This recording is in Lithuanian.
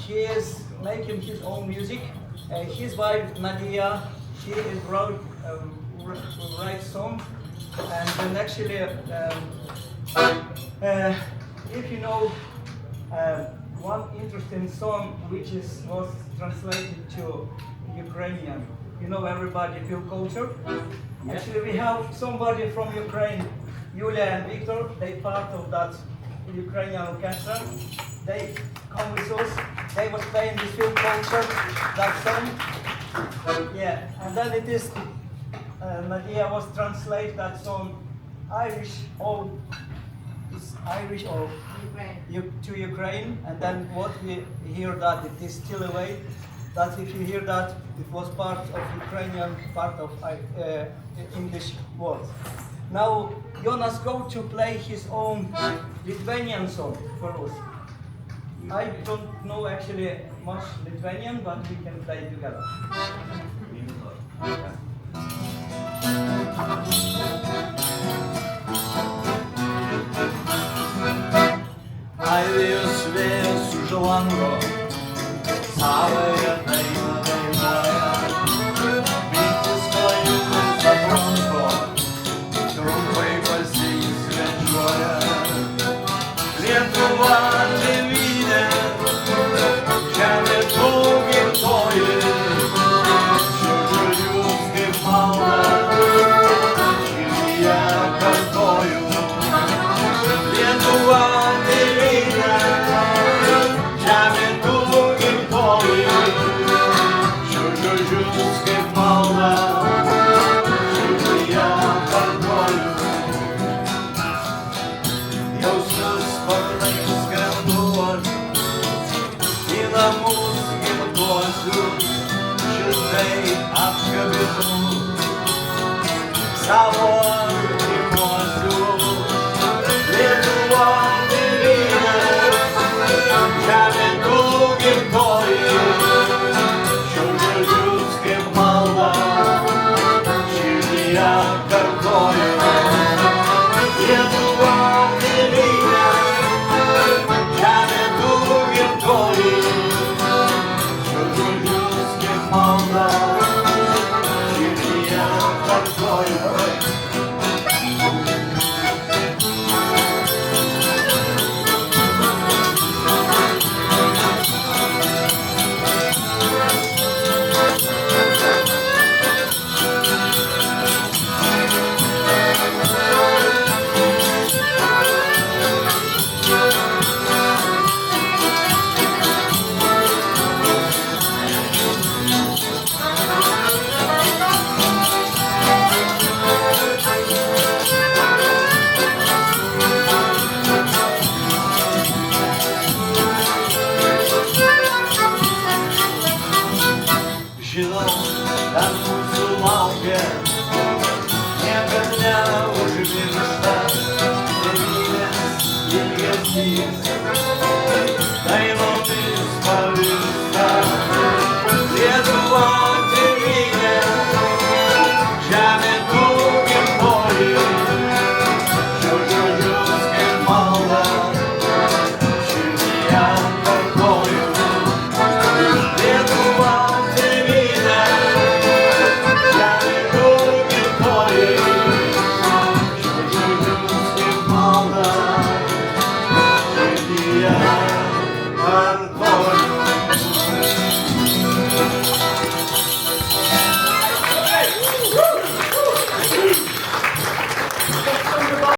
He is making his own music. His wife Nadia, she is write song, and then actually, if you know one interesting song which was translated to Ukrainian, you know everybody feel culture. Actually, we have somebody from Ukraine, Yulia and Victor. They part of that Ukrainian orchestra. They come with us. They was playing this film culture, that song. Yeah, and then it is Nadia was translate that song Irish or to Ukraine, and then what we hear that it is still away. That if you hear that it was part of Ukrainian, part of English words. Now Jonas go to play his own Lithuanian song for us. I don't know actually much Lithuanian, but we can play together. Airijos vėjas už lango savąją dainą dainuoja. Mintis klajukas aplanko, trumpai pasisvečiuoja. Lietuva tėvynė, žemė tu gimtoji, širdžiu jūs kaip malda, širdyje kartoju. Lietuva tėvynė, žemė tu gimtoji, širdžiu jūs kaip malda, širdyje kartoju. Jausmus sparnais skrendu aš į namus gimtuosius, šiltai apkabinu savo artimuosius. Lietuva tėvynė, žemė tu gimtoji, šiuos žodžius kaip malda, širdyje kartoju. Lietuva tėvynė, žemė tu gimtoji, šiuos žodžius kaip malda, širdyje kartoju. Žinau, ten mūsų laukia, niekad neužmiršta tėvynės ilgesys.